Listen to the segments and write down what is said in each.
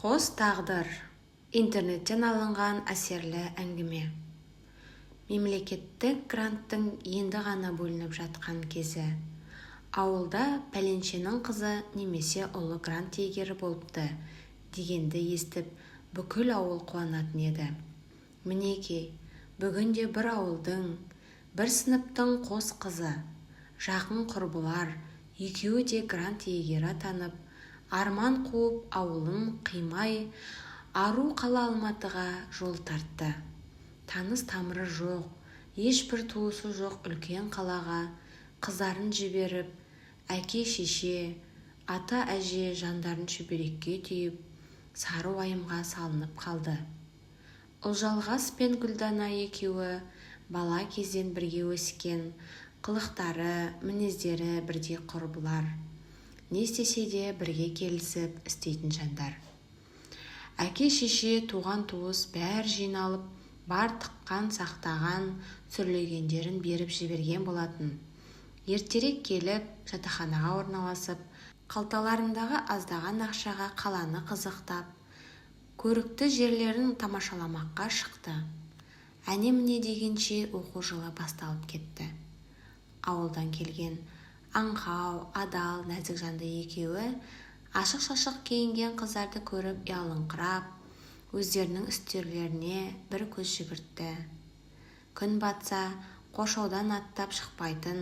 Қос тағдыр. Интернеттен алынған әсерлі әңгіме. Мемлекеттік гранттың енді ғана бөлініп жатқан кезі. Ауылда пәленшенің қызы немесе ұлы грант иегері болыпты дегенді естіп, бүкіл ауыл қуанатын еді. Мінекей, бүгінде бір ауылдың, бір сыныптың қос қызы, жақын құрбылар, екеуі де грант иегері атанып, арман қуып ауылын қимай, ару қала Алматыға жол тартты. Таныс тамыры жоқ, ешбір туысы жоқ үлкен қалаға қыздарын жіберіп, әке-шеше, ата-әже жандарын шүберекке түйіп, сары уайымға салынып қалды. Ұлжалғас пен Гүлдана екеуі бала кезден бірге өскен, қылықтары, мінездері бірдей құрбылар. Не істесе де бірге келісіп істейтін жандар. Әке-шеше, туған-туыс бәр жиналып, бар тыққан, сақтаған, сүрлегендерін беріп жіберген болатын. Ертерек келіп, жатақханаға орналасып, қалталарындағы аздаған ақшаға қаланы қызықтап, көрікті жерлерін тамашаламаққа шықты. Әне-міне дегенше оқу жылы басталып кетті. Ауылдан келген аңқау, адал, нәзік жанды екеуі ашық-шашық киінген қыздарды көріп ұялыңқырап, өздерінің үстерлеріне бір көз жүгіртті. Күн батса, қоршаудан аттап шықпайтын,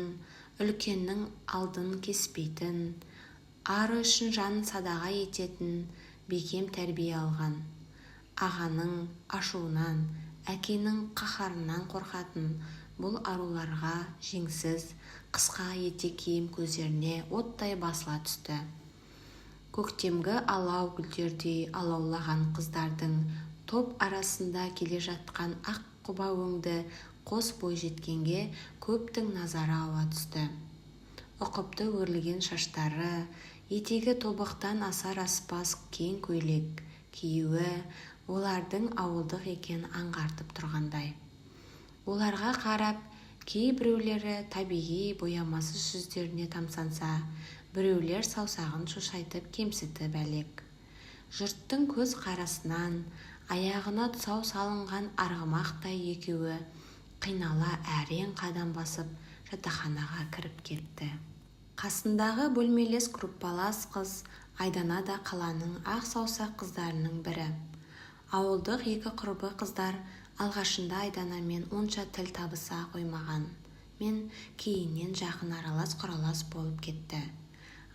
үлкеннің алдын кеспейтін, ары үшін жанын садаға ететін, бекем тәрбие алған. Ағаның ашуынан, әкенің қаһарынан қорқатын бұл аруларға жеңсіз, қысқа етек киім көздеріне оттай басыла түсті. Көктемгі алау гүлдердей алаулаған қыздардың топ арасында келе жатқан ақ құба өңді қос бой жеткенге көптің назары ауа түсті. Ұқыпты өрілген шаштары, етегі тобықтан асар аспас кең көйлек киюі олардың ауылдық екенін аңғартып тұрғандай. Оларға қарап, кейбіреулері табиғи боямасыз жүздеріне тамсанса, біреулер саусағын шошайтып кемсітіп әлек. Жұрттың көз қарасынан аяғына тұсау салынған арғымақтай екеуі қинала әрең қадам басып жатақханаға кіріп кетті. Қасындағы бөлмелес группалас қыз Айдана да қаланың ақ саусақ қыздарының бірі. Ауылдық екі құрбы қыздар алғашында Айданамен онша тіл табыса қоймаған, мен кейіннен жақын аралас-құралас болып кетті.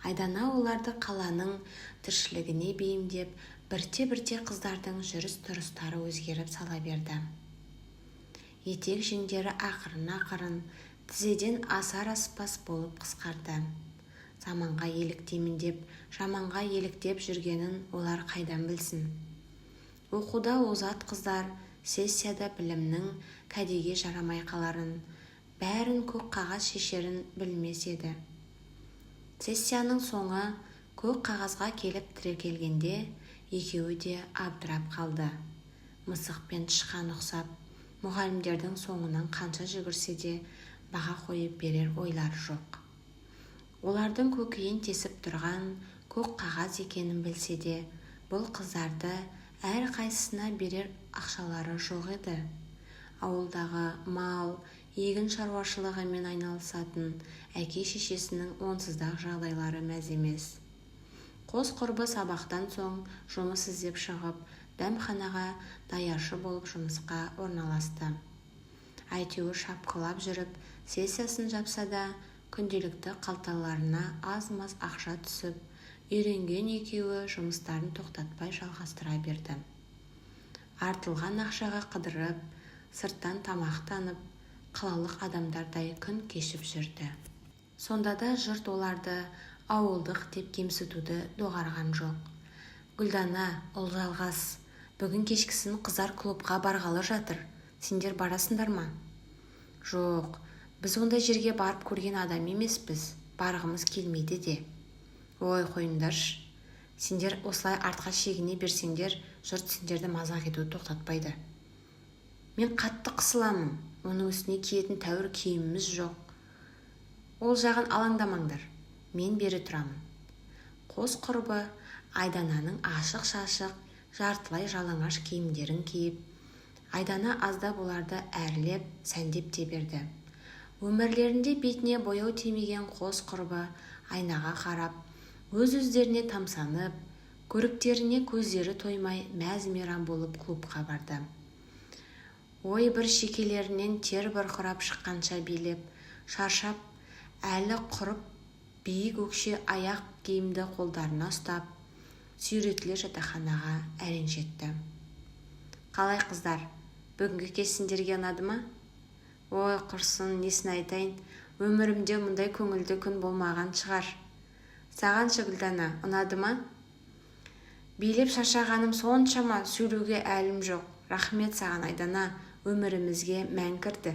Айдана оларды қаланың тіршілігіне бейімдеп, бірте-бірте қыздардың жүріс-тұрыстары өзгеріп сала берді. Етек жеңдері ақырын-ақырын, тізеден асар-аспас болып қысқарды. Заманға еліктеймін деп, жаманға еліктеп жүргенін олар қайдан білсін. Оқуда озат қыздар сессияда білімнің кәдеге жарамай қаларын, бәрін көк қағаз шешерін білмес еді. Сессияның соңы көк қағазға келіп тірелгенде екеуі де абдырап қалды. Мысық пен тышқан ұқсап, мұғалімдердің соңынан қанша жүгірсе де баға қойып берер ойлар жоқ. Олардың көкейін тесіп тұрған көк қағаз екенін білсе де, бұл қыздарды әр қайсысына берер ақшалары жоқ еді. Ауылдағы мал, егін шаруашылығымен айналысатын әке-шешесінің онсыздақ жағдайлары мәз емес. Қос құрбы сабақтан соң жұмыс іздеп шығып, дәмханаға даяшы болып жұмысқа орналасты. Әйтеуір шапқылап жүріп, сессиясын жапса да, күнделікті қалталарына аз-маз ақша түсіп, үйренген екеуі жұмыстарын тоқтатпай жалғастыра берді. Артылған ақшаға қыдырып, сырттан тамақтанып, қалалық адамдардай күн кешіп жүрді. Сонда да жұрт оларды ауылдық деп кемсітуді доғарған жоқ. Гүлдана, Ұлжалғас, бүгін кешкісін қыздар клубқа барғалы жатыр. Сендер барасыңдар ма? Жоқ, біз ондай жерге барып көрген адам емеспіз, барғымыз келмейді де. Ой, қойыңдаршы. Сендер осылай артқа шегіне берсеңдер, жұрт сендерді мазақ етуді тоқтатпайды. Мен қатты қысыламын, оның үстіне киетін тәуір киіміміз жоқ. Ол жағын алаңдамаңдар, мен бері тұрамын. Қос құрбы Айдананың ашық-шашық, жартылай жалаңаш киімдерін киіп, Айдана аздап оларды әрлеп, сәндеп те берді. Өмірлерінде бетіне бояу тимеген қос құрбы айнаға қарап, өз-өздеріне тамсанып, көріктеріне көздері тоймай мәз-мейрам болып клубқа барды. Ой, бір шекелерінен тер бұрқырап шыққанша билеп, шаршап, әлі құрып, биік өкше аяқ киімді қолдарына ұстап, сүйретіле жатақханаға әрең жетті. Қалай қыздар, бүгінгі кеш сендерге ұнады ма? Ой, құрсын, несін айтайын, өмірімде мұндай көңілді күн болмаған шығар. Саған Гүлдана, ұнады ма? Билеп шаршағаным соншама, сөйлеуге әлім жоқ. Рахмет саған, Айдана, өмірімізге мән кірді.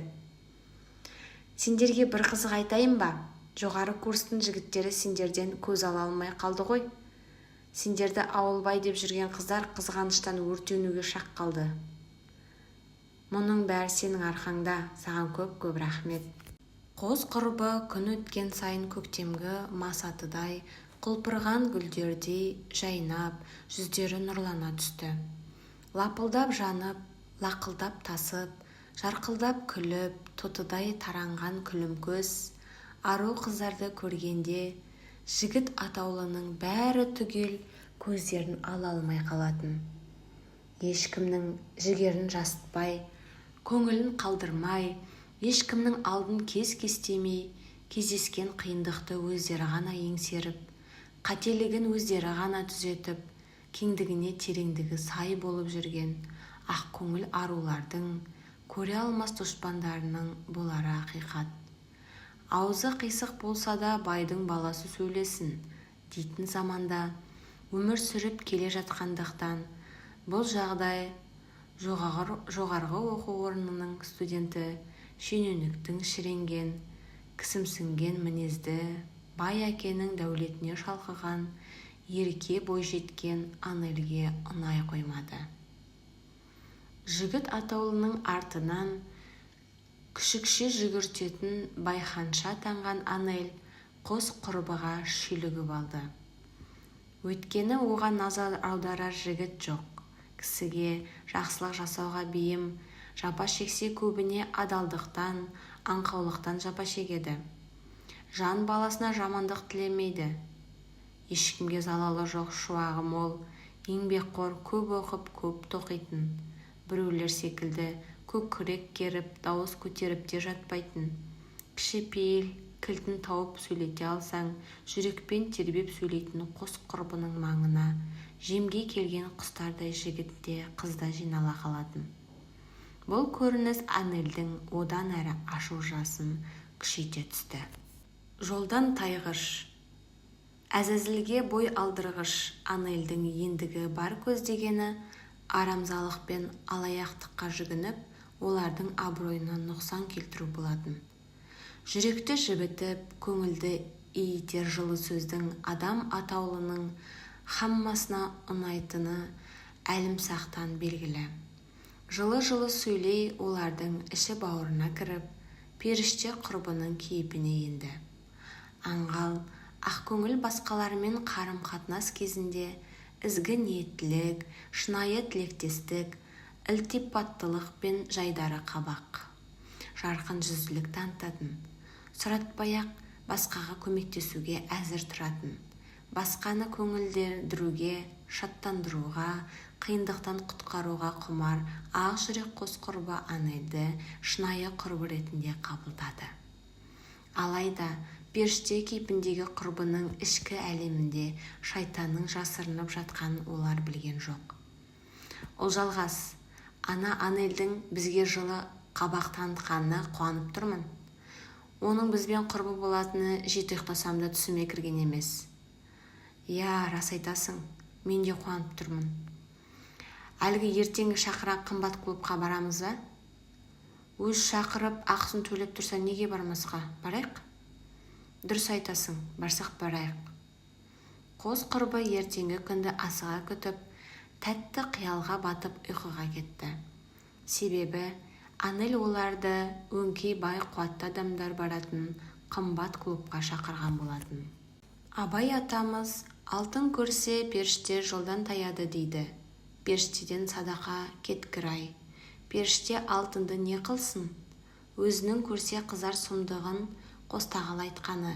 Сендерге бір қызық айтайын ба? Жоғары курстың жігіттері сендерден көз ала алмай қалды ғой. Сендерді ауылбай деп жүрген қыздар қызғаныштан өртенуге шақ қалды. Мұның бәрі сенің арқаңда, саған көп-көп рахмет. Қос құрбы күн өткен сайын көктемгі масатыдай, құлпырған гүлдердей жайнап, жүздері нұрлана түсті. Лапылдап жанып, лақылдап тасып, жарқылдап күліп, тотыдай таранған күлім көз, ару қыздарды көргенде, жігіт атаулының бәрі түгел көздерін ала алмай қалатын. Ешкімнің жігерін жасытпай, көңілін қалдырмай, ешкімнің алдын кес-кестемей, кездескен қиындықты өздері ғана еңсеріп, қателігін өздері ғана түзетіп, кеңдігіне тереңдігі сай болып жүрген ақ көңіл арулардың, көре алмас дұшпандарының болары ақиқат. Аузы қисық болса да байдың баласы сөйлесін дейтін заманда өмір сүріп келе жатқандықтан, бұл жағдай жоғарғы оқу орнының студенті шенеуніктің шіренген, кісімсінген мінезді, бай әкенің дәулетіне шалқыған, ерке бойжеткен Анельге ұнай қоймады. Жігіт атаулының артынан күшікше жүгіртетін байханша таңған Анель қос құрбыға шүйлігіп алды. Өйткені оған назар аударар жігіт жоқ. Кісіге жақсылық жасауға бейім, жапа шексе көбіне адалдықтан, аңқаулықтан жапа шегеді. Жан баласына жамандық тілемейді. Ешкімге залалы жоқ, шуағы мол, еңбекқор, көп оқып, көп тоқитын. Біреулер секілді көк күрек керіп, дауыс көтеріп те жатпайтын. Кішіпейіл, кілтін тауып сөйлете алсаң, жүрекпен тербеп сөйлейтін қос құрбының маңына жемге келген құстардай жігітте қызда жинала қалатын. Бұл көрініс Анельдің одан әрі ашу жасын күшейте түсті. Жолдан тайғыш, әзәзілге бой алдырғыш Анельдің ендігі бар көздегені арамзалық пен алаяқтыққа жүгініп, олардың абыройына нұқсан келтіру болатын. Жүректі жібітіп, көңілді иітер жылы сөздің адам атаулының хаммасына ұнайтыны әлімсақтан белгілі. Жылы-жылы сөйлей олардың іші бауырына кіріп, періште құрбының кейпіне енді. Аңғал, ақкөңіл басқалармен қарым-қатынас кезінде ізгі ниеттілік, шынайы тілектестік, ілтипаттылық пен жайдары қабақ. Жарқын жүзділік танытатын, сұратпай-ақ басқаға көмектесуге әзір тұратын, басқаны көңілдендіруге, шаттандыруға, қиындықтан құтқаруға құмар ақ жүрек қос құрбы Анельді шынайы құрбы ретінде қабылдады. Алайда періште кейпіндегі құрбының ішкі әлемінде шайтанның жасырынып жатқанын олар білген жоқ. Ол жалғас, ана Анельдің бізге жылы қабақ танытқанына қуанып тұрмын. Оның бізбен құрбы болатыны жеті ұйықтасам да түсіме кірген емес. Я, рас айтасың, мен де қуанып тұрмын. Әлгі ертеңгі шақырған қымбат клубқа барамыз ба? Өз шақырып, ақысын төлеп тұрса неге бармасқа? Барайық? Дұрыс айтасың, барсақ барайық. Қос құрбы ертеңгі күнді асыға күтіп, тәтті қиялға батып ұйқыға кетті. Себебі Анель оларды өңкей бай қуатты адамдар баратын қымбат клубқа шақырған болатын. Абай атамыз алтын көрсе періште жолдан таяды дейді. Періштеден садақа кеткір-ай. Періште алтынды не қылсын? Өзінің көрсе қызар сұмдығын қостағал айтқаны,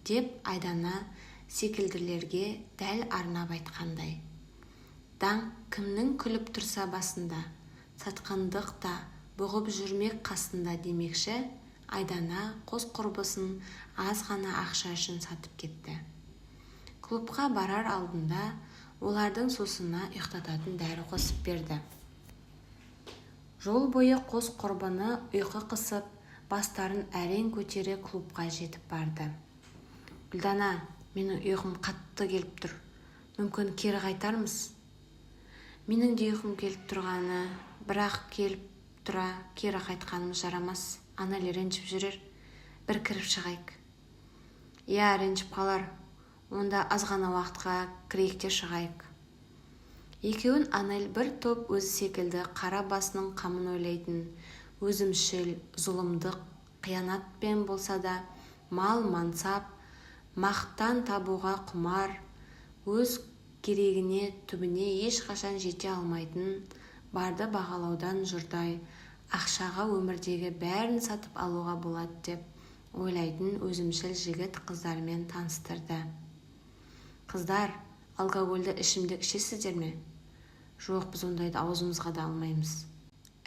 деп Айдана секілділерге дәл арнап айтқандай. Даңқ кімнің күліп тұрса басында, сатқандық та бұғып жүрмек қасында демекші, Айдана қос құрбысын аз ғана ақша үшін сатып кетті. Клубқа барар алдында олардың сусына ұйықтататын дәрі қосып берді. Жол бойы қос құрбыны ұйқы қысып, бастарын әрең көтере клубқа жетіп барды. Гүлдана, менің ұйқым қатты келіп тұр. Мүмкін кері қайтармыз? Менің де ұйқым келіп тұрғаны, бірақ келіп тұра кері қайтқанымыз жарамас. Анали ренжіп жүрер. Бір кіріп шығайық. Иә, ренжіп қалар. Онда аз ғана уақытқа кірейік те шығайық. Екеуін Анель бір топ өзі секілді қара басының қамын ойлайтын, өзімшіл, зұлымдық, қиянатпен болса да, мал мансап, мақтан табуға құмар, өз керегіне түбіне ешқашан жете алмайтын, барды бағалаудан жұрдай, ақшаға өмірдегі бәрін сатып алуға болады деп ойлайтын өзімшіл жігіт қыздармен таныстырды. Қыздар, алкогольді ішімдік ішесіздер ме? Жоқ, біз ондайды аузымызға да алмаймыз.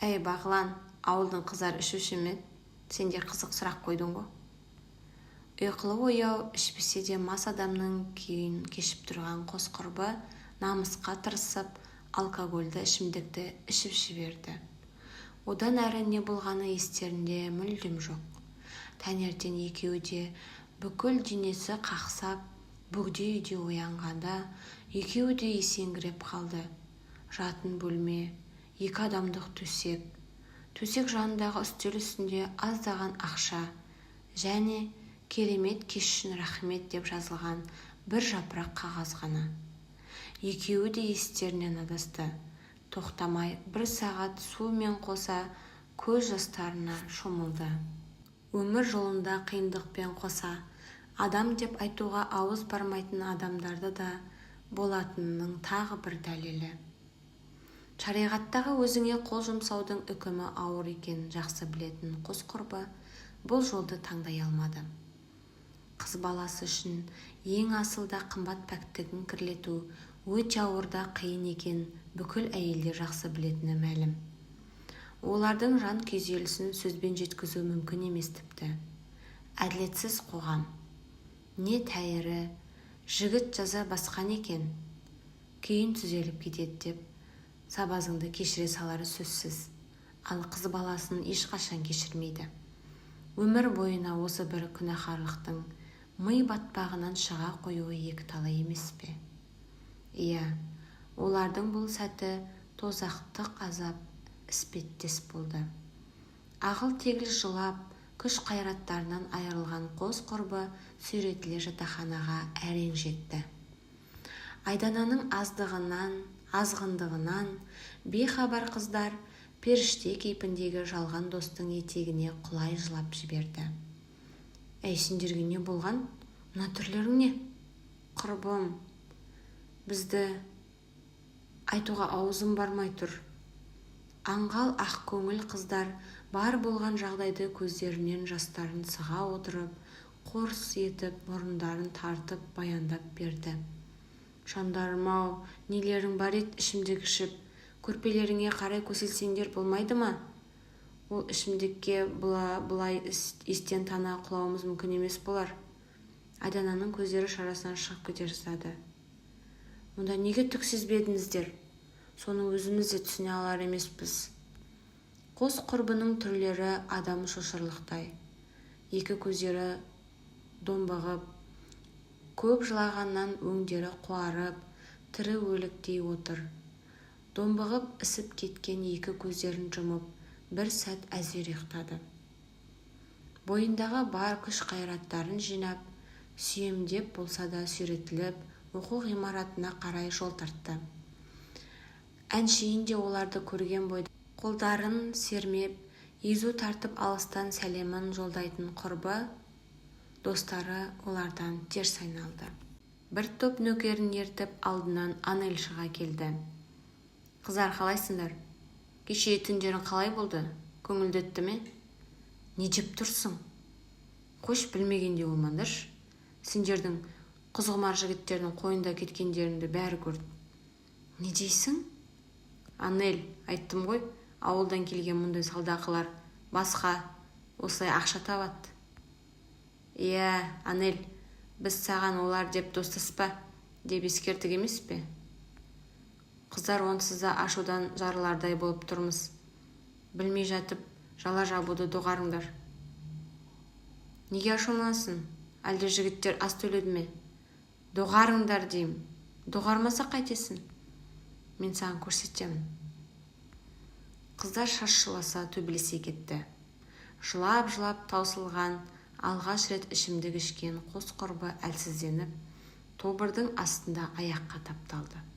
Әй, Бағлан, ауылдың қыздар ішуші ме? Сен де қызық сұрақ қойдың ғой. Ұйқылы ояу, ішпесе де мас адамның күйін кешіп тұрған қос құрбы намысқа тырысып, алкогольді ішімдікті ішіп жіберді. Одан әрі не болғаны естерінде мүлдем жоқ. Таңертең екеуі де бүкіл денесі қақсап, бөгде үйде оянғанда, екеуі де есеңгіреп қалды. Жатын бөлме, екі адамдық төсек. Төсек жанындағы үстел үстінде аздаған ақша және керемет кеш үшін рахмет деп жазылған бір жапырақ қағаз ғана. Екеуі де естерінен адасты. Тоқтамай бір сағат сумен қоса көз жастарына шомылды. Өмір жолында қиындықпен қоса адам деп айтуға ауыз бармайтын адамдарды да болатынының тағы бір дәлелі. Шариғаттағы өзіңе қол жұмсаудың үкімі ауыр екенін жақсы білетін қос құрбы бұл жолды таңдай алмады. Қыз баласы үшін ең асылда қымбат пәктігін кірлету өте ауырда қиын екен бүкіл әйелдер жақсы білетіні мәлім. Олардың жан күйзелісін сөзбен жеткізу мүмкін емес тіпті. Әділетсіз қоғам. Не тәйірі, жігіт жаза басқан екен, кейін түзеліп кетеді деп сабазыңды кешіре салары сөзсіз, ал қыз баласын ешқашан кешірмейді. Өмір бойына осы бір күнәһарлықтың ми батпағынан шыға қоюы екіталай емес пе? Иә, олардың бұл сәті тозақтық азап іспеттес болды. Ағыл-тегіл жылап, күш қайраттарынан айырылған қос құрбы сүйретіле жатақханаға әрең жетті. Айдананың азғындығынан бейхабар қыздар періште кейпіндегі жалған достың етегіне құлай жылап жіберді. Әй, сендерге не болған? Мына түрлерің не? Құрбым, бізді айтуға аузым бармай тұр. Аңғал ақ көңіл қыздар бар болған жағдайды көздерінен жастарын сыға отырып, қорс етіп, мұрындарын тартып баяндап берді. Жандарым-ау, нелерің бар ет ішімдік ішіп, көрпелеріңе қарай көсілсеңдер болмайды ма? Ол ішімдікке бұлай естен тана құлауымыз мүмкін емес болар. Айдананың көздері шарасынан шығып кете жаздады. Онда неге түк сезбедіңіздер? Соны өзіміз де түсіне алар емеспіз. Қос құрбының түрлері адам шошырлықтай. Екі көздері домбығып, көп жылағаннан өңдері қуарып, тірі өліктей отыр. Домбығып ісіп кеткен екі көздерін жұмып, бір сәт әзер ұйықтады. Бойындағы бар күш қайраттарын жинап, сүйемдеп болса да сүйретіліп, оқу ғимаратына қарай жол тартты. Әншейінде оларды көрген бойда қолдарын сермеп, езу тартып алыстан сәлемін жолдайтын құрбы, достары олардан теріс айналды. Бір топ нөкерін ертіп алдынан Анель шыға келді. Қыздар, қалайсыңдар? Кеше түндерің қалай болды? Көңілді өтті ме? Не жеп тұрсың? Қош, білмегенде болмаңдаршы. Сендердің құзғымар жігіттердің қойында кеткендеріңді бәрі көрді. Не дейсің? Анель, айттым ғой, ауылдан келген мұндай салдақылар басқа осылай ақша табады. Иә, Анель, біз саған олар деп достаспа, деп ескертік емес пе? Қыздар, онсыз да ашудан жарылардай болып тұрмыз. Білмей жатып, жала жабуды доғарыңдар. Неге ашуланасың? Әлде жігіттер ас төледі ме? Доғарыңдар деймін. Доғармаса қайтесің? Мен саған көрсетемін. Қыздар шашыласа төбелесе кетті. Жылап-жылап таусылған, алғаш рет ішімдік ішкен қос құрбы әлсізденіп, тобырдың астында аяққа тапталды.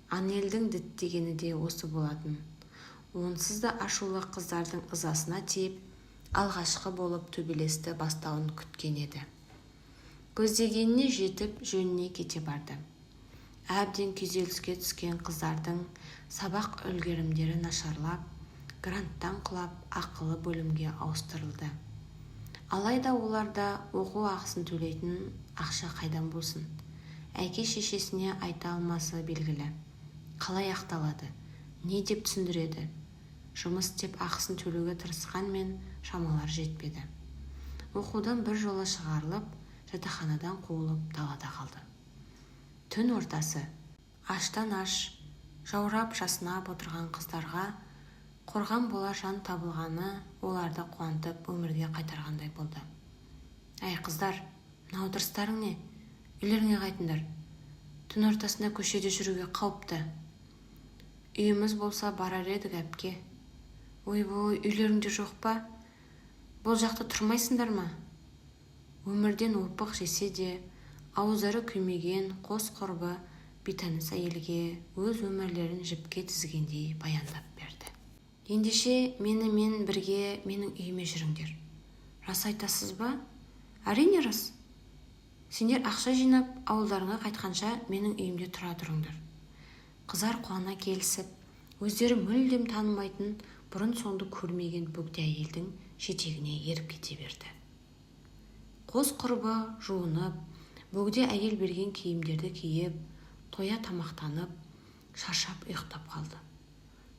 Анельдің діттегені де осы болатын. Онсыз да ашулы қыздардың ызасына тиіп, алғашқы болып төбелесті бастауын күткен еді. Көздегеніне жетіп, жөніне кете барды. Әбден күйзеліске түскен қыздардың сабақ үлгерімдері нашарлап, гранттан құлап, ақылы бөлімге ауыстырылды. Алайда оларда оқу ақысын төлейтін ақша қайдан болсын? Әке шешесіне айта алмасы белгілі. Қалай ақталады? Не деп түсіндіреді? Жұмыс деп ақысын төлеуге тырысқанмен шамалар жетпеді. Оқудан бір жола шығарылып, жатақханадан қуылып далада қалды. Түн ортасы, аштан аш, жаурап жасынап отырған қыздарға қорған бола жан табылғаны оларды қуантып өмірге қайтарғандай болды. Әй қыздар, мына отырыстарың не? Үйлеріңе қайтыңдар. Түн ортасында көшеде жүруге қауіпті. Үйіміз болса барар едік, әпке. Ойбой, үйлеріңде жоқ па? Бұл жақта тұрмайсыңдар ма? Өмірден опық жесе де, ауыздары күймеген қос құрбы бейтаныс әйелге өз өмірлерін жіпке тізгендей баяндап берді. Ендеше менімен бірге менің үйіме жүріңдер. Рас айтасыз ба? Әрине рас. Сендер ақша жинап, ауылдарыңа қайтқанша менің үйімде тұра тұрыңдар. Қызар қуана келісіп, өздері мүлдем танымайтын, бұрын соңды көрмеген бөгде әйелдің жетегіне еріп кете берді. Қос құрбы жуынып, бөгде әйел берген киімдерді киіп, тоя тамақтанып, шаршап ұйықтап қалды.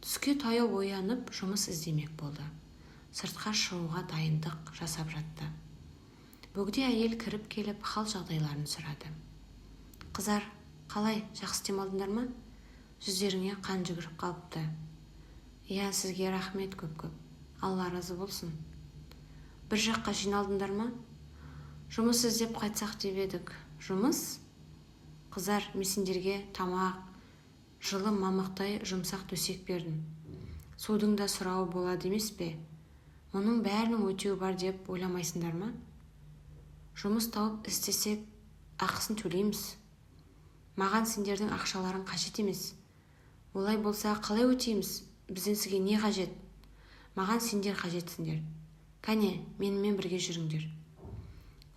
Түске таяу оянып, жұмыс іздемек болды. Сыртқа шығуға дайындық жасап жатты. Бөгде әйел кіріп келіп, хал жағдайларын сұрады. Қызар, қалай, жақсы демалдыңдар ма? Жүздеріңе қан жүгіріп қалыпты. Иә, сізге рахмет көп-көп. Алла разы болсын. Бір жаққа жиналдыңдар ма? Жұмыс іздеп қайтсақ деп едік. Жұмыс? Қызар, мен сендерге тамақ, жылы мамықтай жұмсақ төсек бердім. Судың да сұрауы болады емес пе? Мұның бәрінің өтеуі бар деп ойламайсыңдар ма? Жұмыс тауып істесек, ақысын төлейміз. Маған сендердің ақшаларың қажет емес. Олай болса, қалай өтейміз? Бізден сізге не қажет? Маған сендер қажетсіңдер. Кәне, менімен бірге жүріңдер.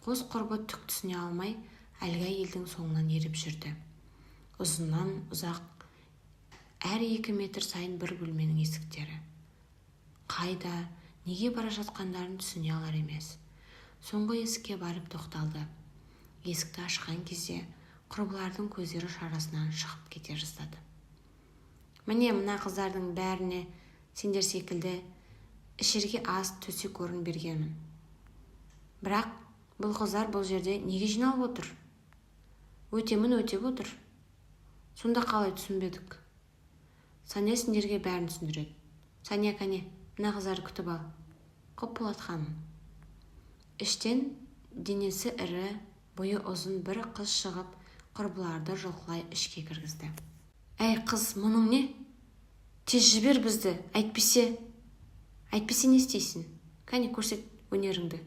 Қос құрбы түк түсіне алмай, әлгі әйелдің соңынан еріп жүрді. Ұзыннан ұзақ, әр 2 метр сайын бір бөлменің есіктері. Қайда, неге бара жатқандарын түсіне алар емес. Соңғы есікке барып тоқталды. Есікті ашқан кезде құрбылардың көздері шарасынан шығып кете жаздады. Міне мына қыздардың бәріне сендер секілді ішерге ас төсек орын бергенмін. Бірақ бұл қыздар бұл жерде неге жиналып отыр? Өтемін өтеп отыр. Сонда қалай түсінбедік? Сәния сендерге бәрін түсіндіреді. Сәния, кәне, мына қыздарды күтіп ал. Құп Болат ханым. Іштен денесі ірі, бойы ұзын бір қыз шығып, құрбыларды жұлқылай ішке кіргізді. Әй қыз, мұның не? Тез жібер бізді, әйтпесе не істейсің? Кәне көрсет өнеріңді.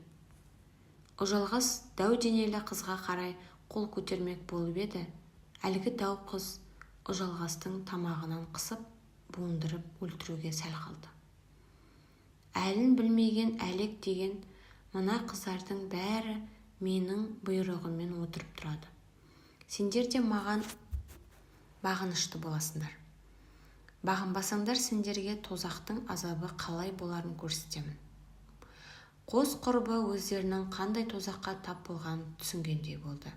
Ұжалғас дәу денелі қызға қарай қол көтермек болып еді. Әлгі дәу қыз ұжалғастың тамағынан қысып, буындырып өлтіруге сәл қалды. Әлін білмеген әлек деген мына қыздардың бәрі менің бұйрығыммен отырып тұрады. Сендер де маған бағынышты боласыңдар. Бағынбасаңдар сендерге тозақтың азабы қалай боларын көрсетемін. Қос құрбы өздерінің қандай тозаққа тап болғанын түсінгендей болды.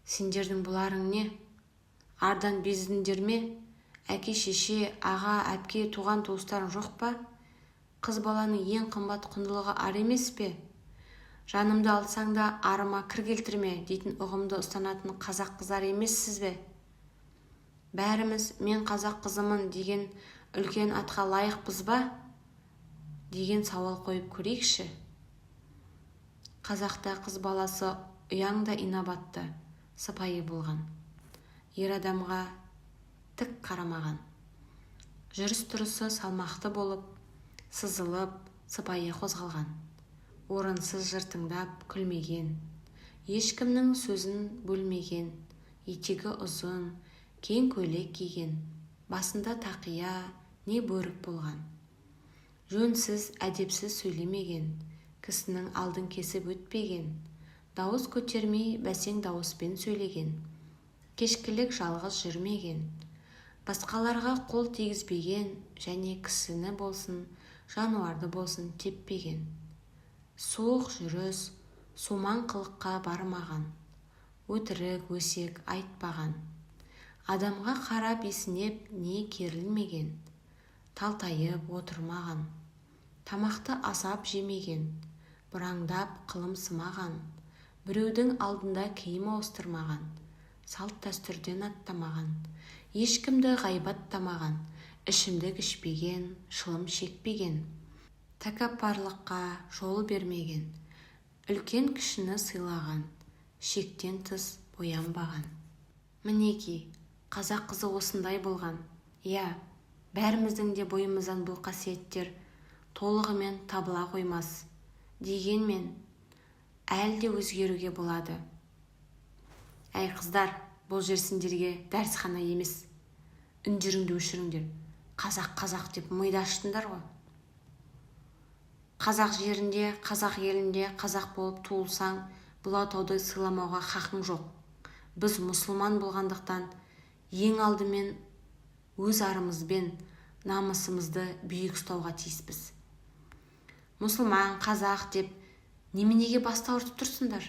Сендердің бұларың не? Ардан бездіңдер ме? Әке, шеше, аға, әпке, туған туыстарың жоқ па? Қыз баланың ең қымбат құндылығы ар емес пе? Жанымды алсаң да арыма кір келтірме дейтін ұғымды ұстанатын қазақ қыздар емессіз бе? Бәріміз мен қазақ қызымын деген үлкен атқа лайықпыз ба? Деген сауал қойып көрейікші. Қазақта қыз баласы ұяң да инабатты, сыпайы болған. Ер адамға тік қарамаған. Жүріс-тұрысы салмақты болып, сызылып, сыпайы қозғалған. Орынсыз жыртыңдап күлмеген. Ешкімнің сөзін бөлмеген. Етегі ұзын, кең көйлек киген. Басында тақия, не бөрік болған. Жөнсіз, әдепсіз сөйлемеген. Кісінің алдын кесіп өтпеген. Дауыс көтермей бәсең дауыспен сөйлеген. Кешкілік жалғыз жүрмеген. Басқаларға қол тигізбеген, және кісіні болсын, жануарды болсын теппеген. Суық жүріс, сумаң қылыққа бармаған. Өтірік, өсек айтпаған. Адамға қарап есінеп не керілмеген. Талтайып отырмаған. Тамақты асап жемеген. Бұраңдап қылымсымаған. Біреудің алдында киім ауыстырмаған. Салт дәстүрден аттамаған. Ешкімді ғайбаттамаған. Ішімдік ішпеген, шылым шекпеген. Тәкаппарлыққа жол бермеген. Үлкен кішіні сыйлаған. Шектен тыс боянбаған. Мінеки, қазақ қызы осындай болған. Иә, бәріміздің де бойымыздан бұл қасиеттер толығымен табыла қоймас. Дегенмен, әлде өзгеруге болады. Әй қыздар, бұл жер сендерге дәрісхана емес. Үндеріңді өшіріңдер. Қазақ деп миды аштыңдар ғой. Қазақ жерінде, қазақ елінде қазақ болып туылсаң, бұл атауды сыйламауға хақың жоқ. Біз мұсылман болғандықтан ең алдымен өз арымызбен намысымызды биік ұстауға тиіспіз. Мұсылман, қазақ деп неменеге басты ауыртып тұрсыңдар?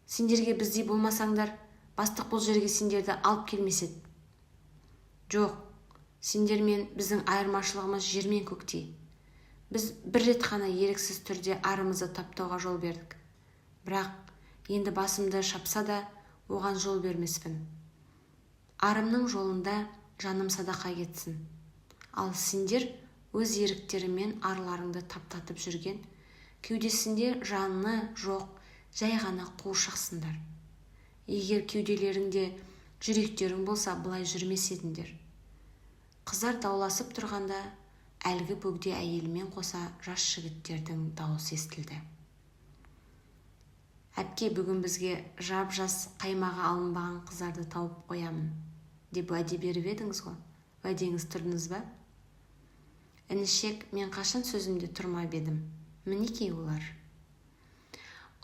Сендерге біздей болмасаңдар, бастық бұл жерге сендерді алып келмес еді. Жоқ, сендер мен біздің айырмашылығымыз жер мен көктей. Біз бір рет қана еріксіз түрде арымызды таптауға жол бердік. Бірақ енді басымды шапса да оған жол бермеспін. Арымның жолында жаным садақа кетсін. Ал сендер өз еріктерімен арларыңды таптатып жүрген, кеудесінде жаны жоқ, жай ғана қуыршақсыңдар. Егер кеуделеріңде жүректерің болса, бұлай жүрмес едіңдер. Қыздар дауласып тұрғанда, әлгі бөгде әйелімен қоса жас жігіттердің дауысы естілді. Әпке, бүгін бізге жап-жас қаймағы алынбаған қыздарды тауып қоямын деп уәде беріп едіңіз ғой. Уәдеңіз тұрдыңыз ба? Інішек, мен қашан сөзімде тұрмап едім. Мінекей олар.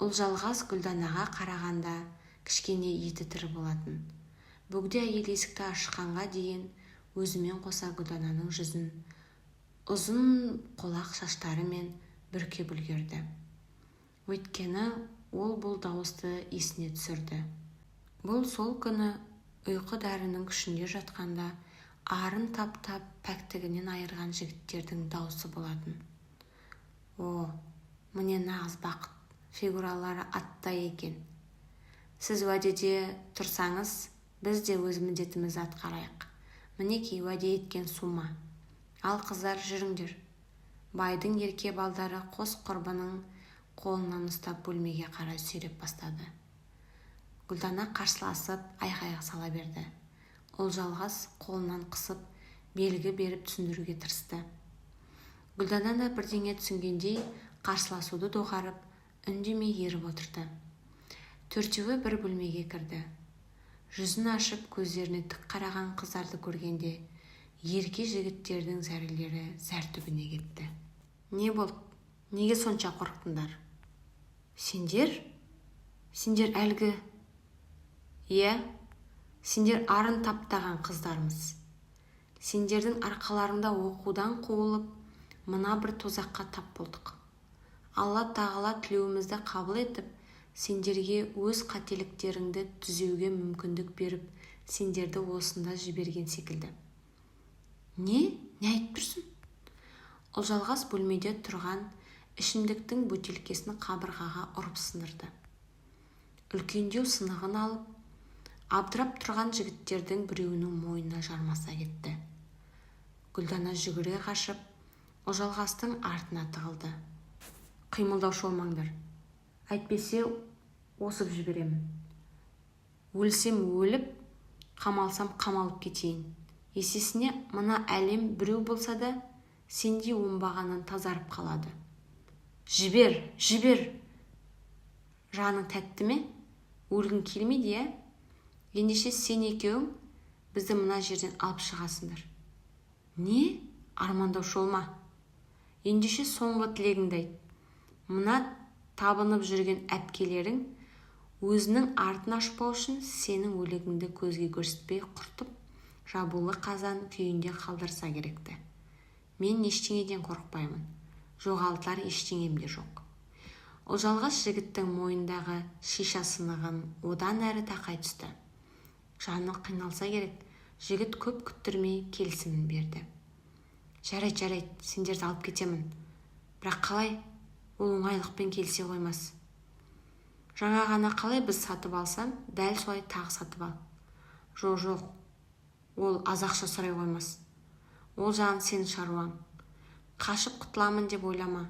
Ұлжалғас Гүлданаға қарағанда кішкене еті тірі болатын. Бөгде әйел есікті ашқанға дейін өзімен қоса Гүлдананың жүзін ұзын қолақ шаштарымен бүркеп үлгерді. Өйткені ол бұл дауысты есіне түсірді. Бұл сол күні ұйқы дәрінің күшінде жатқанда арын таптап пәктігінен айырған жігіттердің дауысы болатын. О, міне нағыз бақыт, фигуралары аттай екен. Сіз уәдеде тұрсаңыз, біз де өз міндетімізді атқарайық. Мінекей уәде еткен сума. Ал қыздар, жүріңдер. Байдың ерке балдары қос құрбының қолынан ұстап бөлмеге қарай сүйреп бастады. Гүлдана қарсыласып айқайға сала берді. Ұлжалғас қолынан қысып, белгі беріп түсіндіруге тырысты. Гүлдана да бірдеңе түсінгендей қарсыласуды доғарып, үндемей еріп отырды. Төртеуі бір бөлмеге кірді. Жүзін ашып көздеріне тік қараған қыздарды көргенде, ерке жігіттердің зәрелері зәр түбіне кетті. Не болды? Неге сонша қорықтыңдар? Сендер әлгі... Иә, сендер арын таптаған қыздармыз. Сендердің арқаларыңда оқудан қуылып, мына бір тозаққа тап болдық. Алла тағала тілеуімізді қабыл етіп, сендерге өз қателіктеріңді түзеуге мүмкіндік беріп, сендерді осында жіберген секілді. Не айтып тұрсың? Ұлжалғас бөлмеде тұрған ішімдіктің бөтелкесін қабырғаға ұрып сындырды. Үлкендеу сынығын алып, абдырап тұрған жігіттердің біреуінің мойнына жармаса кетті. Гүлдана жүгіре қашып, Ұлжалғастың артына тығылды. Қимылдаушы болмаңдар, әйтпесе осып жіберемін. Өлсем өліп, қамалсам қамалып кетейін. Есесіне мына әлем біреу болса да, сендей оңбағаннан тазарып қалады. Жібер! Жаның тәтті ме? Өлгің келмейді, е? Ендеше сен екеуің бізді мына жерден алып шығасыңдар. Не? Армандаушы болма. Ендеше соңғы тілегіңді айт. Мына табынып жүрген әпкелерің өзінің артын ашпау үшін сенің өлігіңді көзге көрсетпей құртып, жабулы қазан күйінде қалдырса керекті. Мен ештеңеден қорықпаймын. Жоғалтар ештеңем де жоқ. Ұлжалғас жігіттің мойнындағы шиша сынығын одан әрі тақай түсті. Жаны қиналса керек, жігіт көп күттірмей келісімін берді. Жарайды, сендерді алып кетемін. Бірақ қалай? Ол оңайлықпен келсе қоймас. Жаңа ғана қалай біз сатып алсам, дәл солай тағы сатып ал. Жоқ, ол аз ақша сұрай қоймас. Ол жағын сен шаруаң. Қашып құтыламын деп ойлама.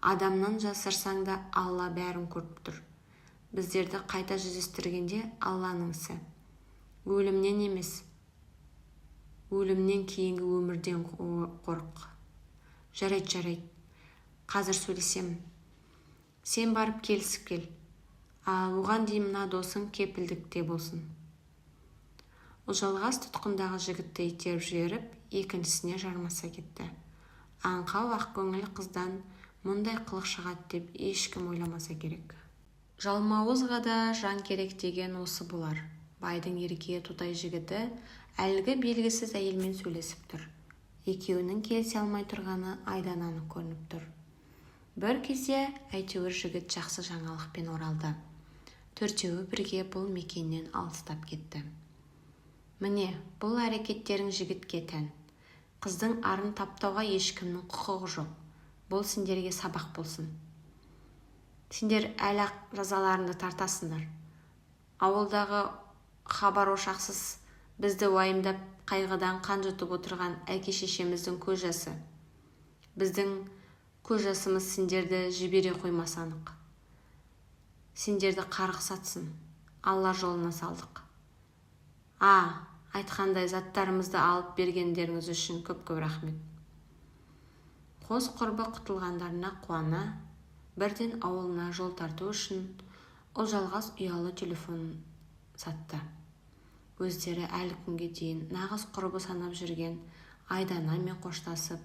Адамнан жасырсаң да Алла бәрін көріп тұр. Біздерді қайта жүздестіргенде Алланың ісі. Өлімнен емес, өлімнен кейінгі өмірден қорық. Жарайды. Қазір сөйлесемін. Сен барып келісіп кел. Ал оған дейін мына досың кепілдікте болсын. Ұлжалғас тұтқындағы жігітті итеріп жіберіп, екіншісіне жармаса кетті. Аңқау ақкөңіл қыздан мұндай қылық шығады деп ешкім ойламаса керек. Жалмауызға да жан керек деген осы болар. Байдың ерке тотай жігіті әлгі белгісіз әйелмен сөйлесіп тұр. Екеуінің келісе алмай тұрғаны айдан анық көрініп тұр. Бір кезде әйтеуір жігіт жақсы жаңалықпен оралды. Төртеуі бірге бұл мекеннен алыстап кетті. Міне, бұл әрекеттерің жігітке тән. Қыздың арын таптауға ешкімнің құқығы жоқ. Бұл сендерге сабақ болсын. Сендер әлі-ақ жазаларыңды тартасыңдар. Ауылдағы хабар ошақсыз бізді уайымдап қайғыдан қан жұтып отырған әке-шешеміздің көз жасы. Біздің көз жасымыз сендерді жібере қоймас анық. Сендерді қарғыс сатсын. Алла жолына салдық. Айтқандай заттарымызды алып бергендеріңіз үшін көп-көп рахмет. Қос құрбы құтылғандарына қуана, бірден ауылына жол тарту үшін Ұлжалғас ұялы телефонын сатты. Өздері әлі күнге дейін нағыз құрбы санап жүрген Айданамен қоштасып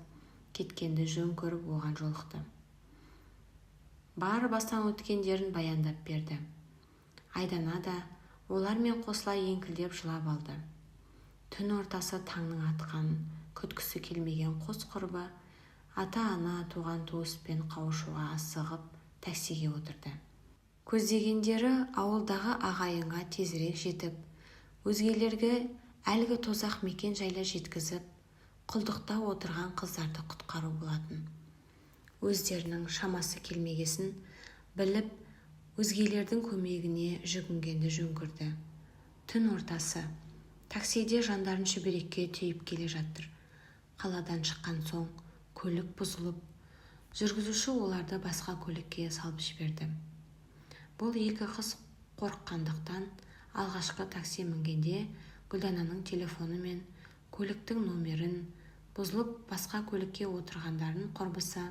кеткенді жөн көріп оған жолықты. Бар бастан өткендерін баяндап берді. Айдана да олармен қосыла еңкілдеп жылап алды. Түн ортасы таңның атқанын күткісі келмеген қос құрбы ата-ана, туған туыспен қауышуға асығып таксиге отырды. Көздегендері ауылдағы ағайынға тезірек жетіп, өзгелерге әлгі тозақ мекен жайлы жеткізіп, құлдықта отырған қыздарды құтқару болатын. Өздерінің шамасы келмегесін біліп, өзгелердің көмегіне жүгінгенді жөн көрді. Түн ортасы таксиде жандарын шүберекке түйіп келе жатыр. Қаладан шыққан соң көлік бұзылып, жүргізуші оларды басқа көлікке салып жіберді. Бұл екі қыз қорыққандықтан алғашқы такси мінгенде Гүлдананың телефоны мен көліктің номерін, бұзылып басқа көлікке отырғандарын құрбысы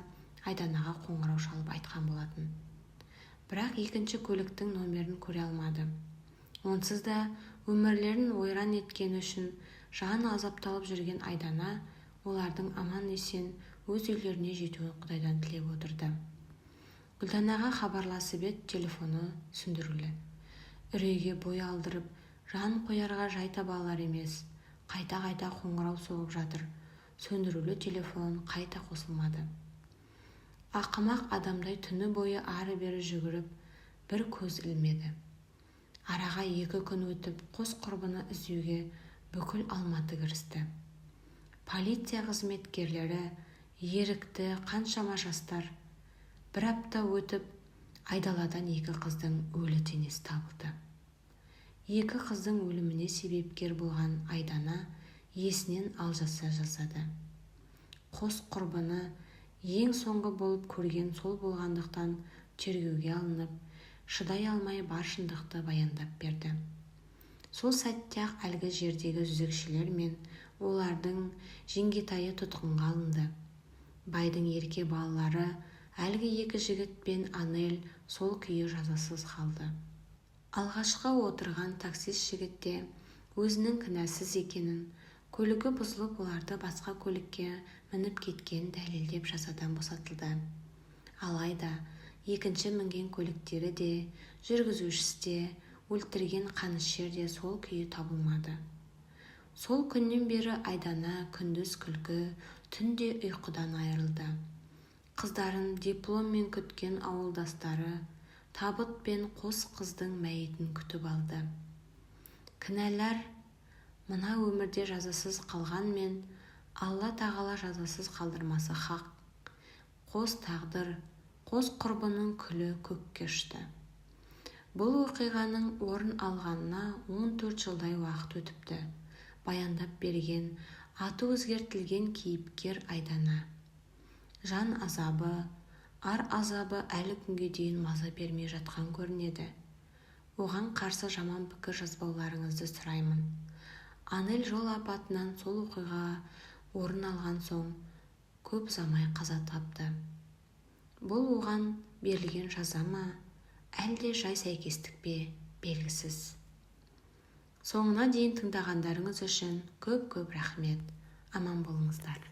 Айданаға қоңырау шалып айтқан болатын. Бірақ екінші көліктің номерін көре алмады. Онсыз да өмірлерін ойран еткен үшін жаны азапталып жүрген Айдана олардың аман есен өз үйлеріне жетуін Құдайдан тілеп отырды. Гүлданаға хабарласып еді, телефоны сүндірулі. Үрейге бой алдырып, жан қоярға жай таба алар емес. қайта қоңырау соғып жатыр. Сөндірулі телефон қайта қосылмады. Ақымақ адамдай түні бойы ары-бері жүгіріп, бір көз ілмеді. Араға 2 күн өтіп, қос құрбыны іздеуге бүкіл Алматы кірісті. Полиция қызметкерлері, ерікті қаншама жастар. Бір апта өтіп, айдаладан 2 қыздың өлі денесі табылды. 2 қыздың өліміне себепкер болған Айдана есінен алжаса жасады. Қос құрбыны ең соңғы болып көрген сол болғандықтан тергеуге алынып, шыдай алмай бар шындықты баяндап берді. Сол сәтте-ақ әлгі жердегі жүзекшілер мен олардың жеңгетайы тұтқынға алынды. Байдың ерке балалары, әлгі 2 жігіт пен Анель сол күйі жазасыз қалды. Алғашқы отырған таксист жігітте өзінің кінәсіз екенін, көлігі бұзылып оларды басқа көлікке мініп кеткен дәлелдеп жазадан босатылды. Алайда екінші мінген көліктері де, жүргізушісі де, өлтірген қанышер де сол күйі табылмады. Сол күннен бері Айдана күндіз күлкі, түнде ұйқыдан айырылды. Қыздарын дипломмен күткен ауылдастары табыт пен қос қыздың мәйітін күтіп алды. Кінәлар мына өмірде жазасыз қалғанмен, Алла тағала жазасыз қалдырмасы хақ. Қос тағдыр, қос құрбының күлі көкке ұшты. Бұл оқиғаның орын алғанына 14 жылдай уақыт өтіпті. Баяндап берген, аты өзгертілген кейіпкер Айдана. Жан азабы, ар азабы әлі күнге дейін маза бермей жатқан көрінеді. Оған қарсы жаман пікір жазбауларыңызды сұраймын. Анель жол апатынан сол оқиға орын алған соң көп ұзамай қаза тапты. Бұл оған берілген жаза ма, әлде жай сәйкестік пе, белгісіз. Соңына дейін тыңдағандарыңыз үшін көп рахмет. Аман болыңыздар.